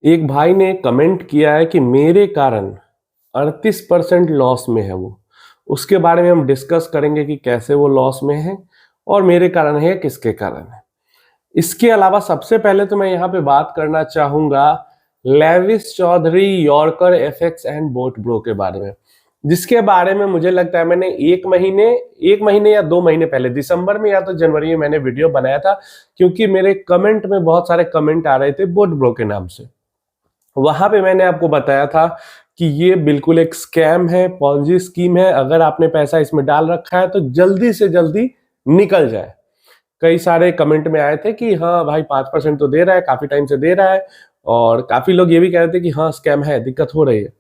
एक भाई ने कमेंट किया है कि मेरे कारण 38% लॉस में है वो। उसके बारे में हम डिस्कस करेंगे कि कैसे वो लॉस में है और मेरे कारण है किसके कारण है। इसके अलावा सबसे पहले तो मैं यहाँ पे बात करना चाहूंगा Levis Chaudhary Yorker FX and Boat bro के बारे में, जिसके बारे में मुझे लगता है मैंने एक महीने या 2 महीने पहले दिसंबर में या तो जनवरी में मैंने वीडियो बनाया था, क्योंकि मेरे कमेंट में बहुत सारे कमेंट आ रहे थे बोट ब्रो के नाम से। वहां पे मैंने आपको बताया था कि ये बिल्कुल एक स्कैम है, पॉन्जी स्कीम है। अगर आपने पैसा इसमें डाल रखा है तो जल्दी से जल्दी निकल जाए। कई सारे कमेंट में आए थे कि हाँ भाई 5% तो दे रहा है, काफी टाइम से दे रहा है, और काफी लोग ये भी कह रहे थे कि हाँ स्कैम है, दिक्कत हो रही है।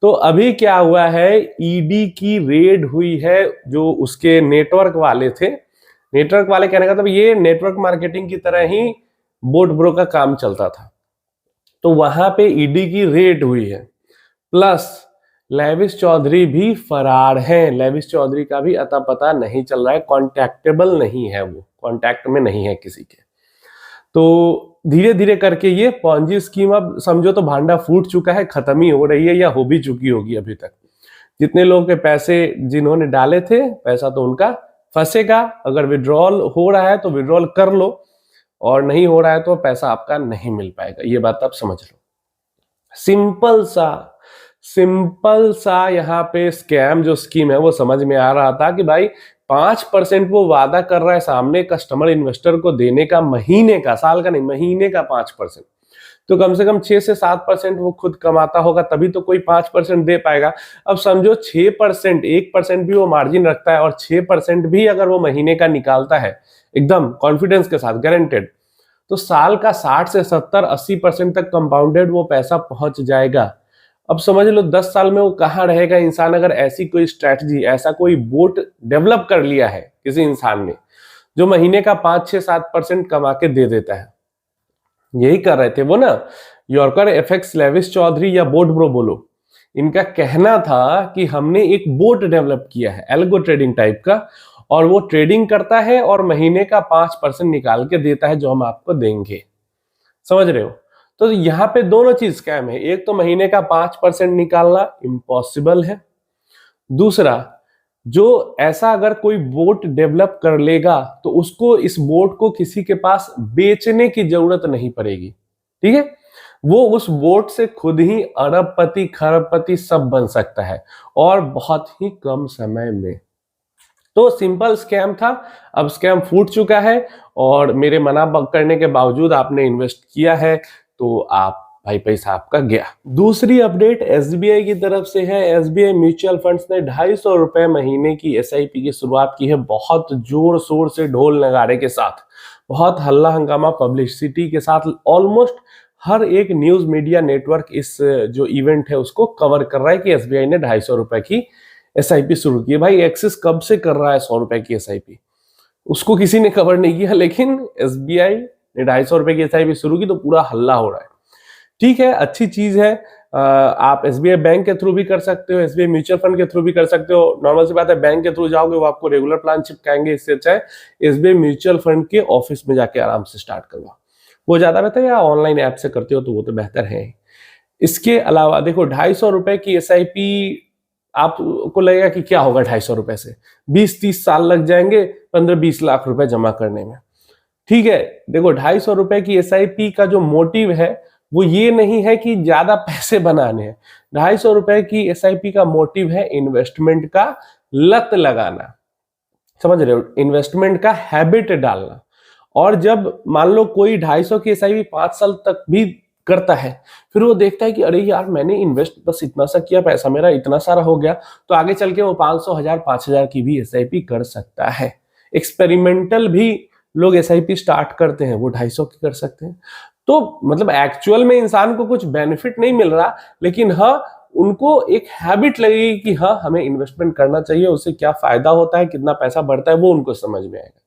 तो अभी क्या हुआ है, ईडी की रेड हुई है जो उसके नेटवर्क वाले थे। नेटवर्क वाले कहने का मतलब ये नेटवर्क मार्केटिंग की तरह ही बोट ब्रो का काम चलता था। तो वहां पे ईडी की रेड हुई है, प्लस लेविस चौधरी भी फरार हैं। लेविस चौधरी का भी अता पता नहीं चल रहा है, कॉन्टैक्टेबल नहीं है, वो कॉन्टैक्ट में नहीं है किसी के। तो धीरे धीरे करके ये पॉन्जी स्कीम अब समझो तो भांडा फूट चुका है, खत्म ही हो रही है या हो भी चुकी होगी। अभी तक जितने लोगों के पैसे जिन्होंने डाले थे, पैसा तो उनका फंसेगा। अगर विड्रॉल हो रहा है तो विड्रॉल कर लो, और नहीं हो रहा है तो पैसा आपका नहीं मिल पाएगा। ये बात आप समझ लो। सिंपल सा यहाँ पे स्कैम जो स्कीम है वो समझ में आ रहा था कि भाई 5% वो वादा कर रहा है सामने कस्टमर इन्वेस्टर को देने का, महीने का, साल का नहीं, महीने का 5%। तो कम से कम 6 से 7% वो खुद कमाता होगा, तभी तो कोई 5% दे पाएगा। अब समझो 6%, 1% भी वो मार्जिन रखता है, और 6% भी अगर वो महीने का निकालता है एकदम कॉन्फिडेंस के साथ, गारंटेड, तो साल का 60 से 70, 80% तक कंपाउंडेड वो पैसा पहुंच जाएगा। अब समझ लो 10 साल में वो कहाँ रहेगा इंसान, अगर ऐसी कोई स्ट्रैटेजी, ऐसा कोई बोट डेवलप कर लिया है किसी इंसान ने जो महीने का 5, 6, 7% कमा के दे देता है। यही कर रहे थे वो ना, यॉर्कर एफएक्स, लेविस चौधरी या बोट ब्रो बोलो, इनका कहना था कि हमने एक बोट डेवलप किया है एल्गो ट्रेडिंग टाइप का, और वो ट्रेडिंग करता है और महीने का 5% निकाल के देता है जो हम आपको देंगे। समझ रहे हो? तो यहाँ पे दोनों चीज स्कैम है। एक तो महीने का 5% निकालना इम्पॉसिबल है, दूसरा जो ऐसा अगर कोई बोट डेवलप कर लेगा तो उसको, इस बोट को किसी के पास बेचने की जरूरत नहीं पड़ेगी। ठीक है, वो उस बोट से खुद ही अरबपति खरबपति सब बन सकता है, और बहुत ही कम समय में। तो सिंपल स्कैम था, अब स्कैम फूट चुका है, और मेरे मना करने के बावजूद आपने इन्वेस्ट किया है तो आप भाई पैसा आपका गया। दूसरी अपडेट एसबीआई की तरफ से है। एसबीआई म्यूचुअल फंड्स ने 250 रुपए महीने की एसआईपी की शुरुआत की है, बहुत जोर शोर से, ढोल नगाड़े के साथ, बहुत हल्ला हंगामा पब्लिसिटी के साथ। ऑलमोस्ट हर एक न्यूज मीडिया नेटवर्क इस जो इवेंट है उसको कवर कर रहा है कि एसबीआई ने 250 रुपए की एसआईपी शुरू की है। भाई एक्सिस कब से कर रहा है 100 रुपए की एसआईपी, उसको किसी ने कवर नहीं किया, लेकिन एसबीआई ने 250 रुपए की एसआईपी शुरू की तो पूरा हल्ला हो रहा है। ठीक है, अच्छी चीज है। आप एसबीआई बैंक के थ्रू भी कर सकते हो, एसबीआई म्यूचुअल फंड के थ्रू भी कर सकते हो। नॉर्मल सी बात है, बैंक के थ्रू जाओगे वो आपको रेगुलर प्लान चिपकाएंगे, इससे अच्छा है एसबीआई म्यूचुअल फंड के ऑफिस में जाके आराम से स्टार्ट करवाओ, वो ज्यादा बेहतर है। या ऑनलाइन ऐप से करते हो तो वो तो बेहतर है। इसके अलावा देखो 250 रुपए की एसआईपी, आपको लगेगा कि क्या होगा 250 रुपए से, 20-30 साल लग जाएंगे 15-20 लाख रुपए जमा करने में। ठीक है, देखो 250 रुपए की एसआईपी का जो मोटिव है वो ये नहीं है कि ज्यादा पैसे बनाने हैं। 250 रुपए की एसआईपी का मोटिव है इन्वेस्टमेंट का लत लगाना। समझ रहे हो, इन्वेस्टमेंट का हैबिट डालना। और जब मान लो कोई 250 की एसआईपी 5 साल तक भी करता है, फिर वो देखता है कि अरे यार मैंने इन्वेस्ट बस इतना सा किया, पैसा मेरा इतना सारा हो गया, तो आगे चल के वो 500, 1000, 5000 की भी एसआईपी कर सकता है। एक्सपेरिमेंटल भी लोग एसआईपी स्टार्ट करते हैं, वो 250 की कर सकते हैं। तो मतलब एक्चुअल में इंसान को कुछ बेनिफिट नहीं मिल रहा, लेकिन हाँ उनको एक हैबिट लगेगी कि हाँ हमें इन्वेस्टमेंट करना चाहिए, उससे क्या फायदा होता है, कितना पैसा बढ़ता है, वो उनको समझ में आएगा।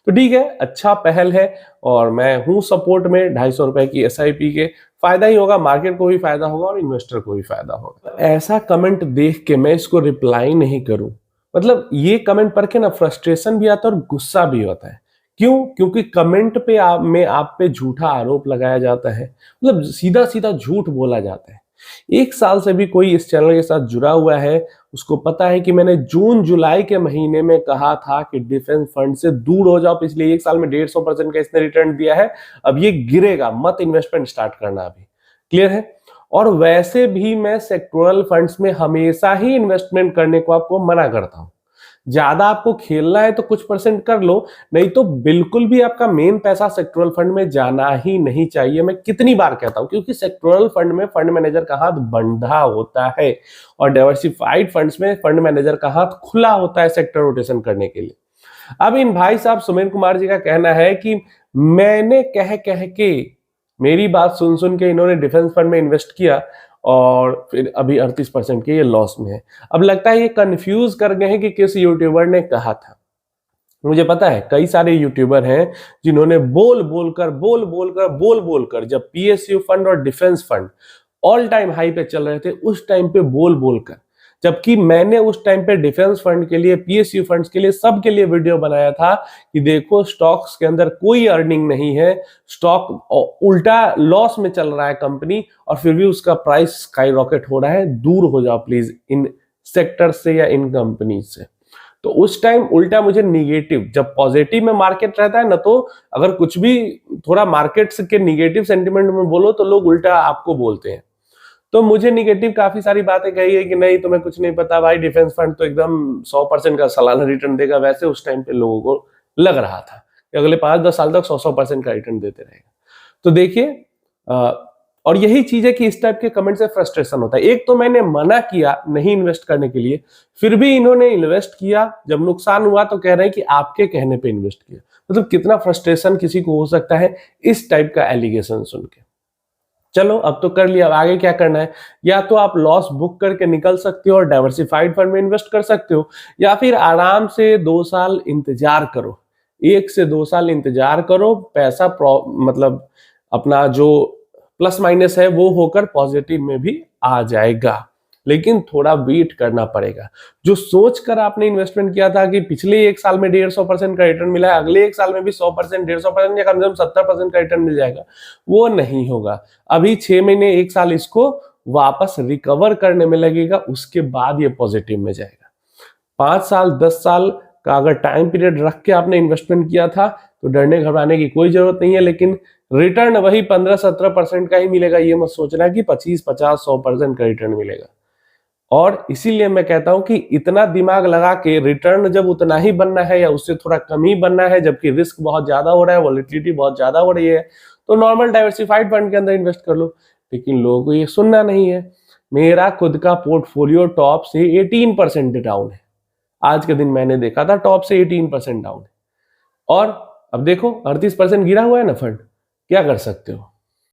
तो ठीक है, अच्छा पहल है, और मैं हूं सपोर्ट में। 250 रुपए की एसआईपी के फायदा ही होगा, मार्केट को भी फायदा होगा और इन्वेस्टर को भी फायदा होगा। ऐसा कमेंट देख के मैं इसको रिप्लाई नहीं करूं, मतलब ये कमेंट पढ़ के ना फ्रस्ट्रेशन भी आता है और गुस्सा भी होता है क्यों? क्योंकि कमेंट पे आप पे झूठा आरोप लगाया जाता है, मतलब सीधा सीधा झूठ बोला जाता है। 1 साल से भी कोई इस चैनल के साथ जुड़ा हुआ है, उसको पता है कि मैंने जून जुलाई के महीने में कहा था कि डिफेंस फंड से दूर हो जाओ, पिछले 1 साल में 150% का इसने रिटर्न दिया है, अब ये गिरेगा, मत इन्वेस्टमेंट स्टार्ट करना अभी। क्लियर है? और वैसे भी मैं सेक्टोरल फंड्स में हमेशा ही इन्वेस्टमेंट करने को आपको मना करता हूं। ज्यादा आपको खेलना है तो कुछ परसेंट कर लो, नहीं तो बिल्कुल भी आपका मेन पैसा सेक्टोरल फंड में जाना ही नहीं चाहिए। मैं कितनी बार कहता हूं, क्योंकि सेक्टोरल फंड में फंड मैनेजर का हाथ बंधा होता है और डाइवर्सिफाइड फंड्स में फंड मैनेजर का हाथ खुला होता है सेक्टर रोटेशन करने के लिए। अब इन भाई साहब सुमेर कुमार जी का कहना है कि मैंने कह कह के, मेरी बात सुन सुन के इन्होंने डिफेंस फंड में इन्वेस्ट किया और फिर अभी 38% के ये लॉस में है। अब लगता है ये कंफ्यूज कर गए हैं कि किस यूट्यूबर ने कहा था। मुझे पता है कई सारे यूट्यूबर हैं जिन्होंने बोल बोल कर जब पीएसयू फंड और defence fund all time high पे चल रहे थे, उस टाइम पे बोल कर, जबकि मैंने उस टाइम पे डिफेंस फंड के लिए, पीएसयू फंड्स के लिए, सबके लिए वीडियो बनाया था कि देखो स्टॉक्स के अंदर कोई अर्निंग नहीं है, स्टॉक उल्टा लॉस में चल रहा है कंपनी, और फिर भी उसका प्राइस स्काई रॉकेट हो रहा है। दूर हो जाओ प्लीज इन सेक्टर से या इन कंपनी से। तो उस टाइम उल्टा मुझे निगेटिव, जब पॉजिटिव में मार्केट रहता है ना, तो अगर कुछ भी थोड़ा मार्केट के निगेटिव सेंटिमेंट में बोलो तो लोग उल्टा आपको बोलते हैं। तो मुझे निगेटिव काफी सारी बातें कही है कि नहीं तुम्हें कुछ नहीं पता भाई, डिफेंस फंड तो एकदम 100% का सालाना रिटर्न देगा। वैसे उस टाइम पे लोगों को लग रहा था कि अगले 5-10 साल तक 100% का रिटर्न देते रहेगा। तो देखिए, और यही चीज है कि इस टाइप के कमेंट से फ्रस्ट्रेशन होता है। एक तो मैंने मना किया नहीं इन्वेस्ट करने के लिए, फिर भी इन्होंने इन्वेस्ट किया, जब नुकसान हुआ तो कह रहे हैं कि आपके कहने पे इन्वेस्ट किया। मतलब कितना फ्रस्ट्रेशन किसी को हो सकता है इस टाइप का एलिगेशन सुन के। चलो अब तो कर लिया, अब आगे क्या करना है? या तो आप लॉस बुक करके निकल सकते हो और डाइवर्सिफाइड फंड में इन्वेस्ट कर सकते हो, या फिर आराम से 2 साल इंतजार करो, 1 से 2 साल इंतजार करो, पैसा मतलब अपना जो प्लस माइनस है वो होकर पॉजिटिव में भी आ जाएगा, लेकिन थोड़ा वेट करना पड़ेगा। जो सोचकर आपने इन्वेस्टमेंट किया था कि पिछले 1 साल में 150% का रिटर्न मिला है, अगले 1 साल में भी 100%, 150% या कम से कम 70% का रिटर्न मिल जाएगा, वो नहीं होगा। अभी 6 महीने 1 साल इसको वापस रिकवर करने में लगेगा, उसके बाद ये पॉजिटिव में जाएगा। 5 साल 10 साल का अगर टाइम पीरियड रख के आपने इन्वेस्टमेंट किया था तो डरने घबराने की कोई जरूरत नहीं है, लेकिन रिटर्न वही 15-17% का ही मिलेगा। ये मत सोचना कि 25-50-100% का रिटर्न मिलेगा। और इसीलिए मैं कहता हूं कि इतना दिमाग लगा के रिटर्न जब उतना ही बनना है या उससे थोड़ा कम ही बनना है, जबकि रिस्क बहुत ज्यादा हो रहा है, वॉलेटिलिटी बहुत ज्यादा हो रही है, तो नॉर्मल डाइवर्सिफाइड फंड के अंदर इन्वेस्ट कर लो। लेकिन लोगों को ये सुनना नहीं है। मेरा खुद का पोर्टफोलियो टॉप से 18% डाउन है। आज के दिन मैंने देखा था टॉप से 18% डाउन है, और अब देखो 38% गिरा हुआ है ना फंड। क्या कर सकते हो?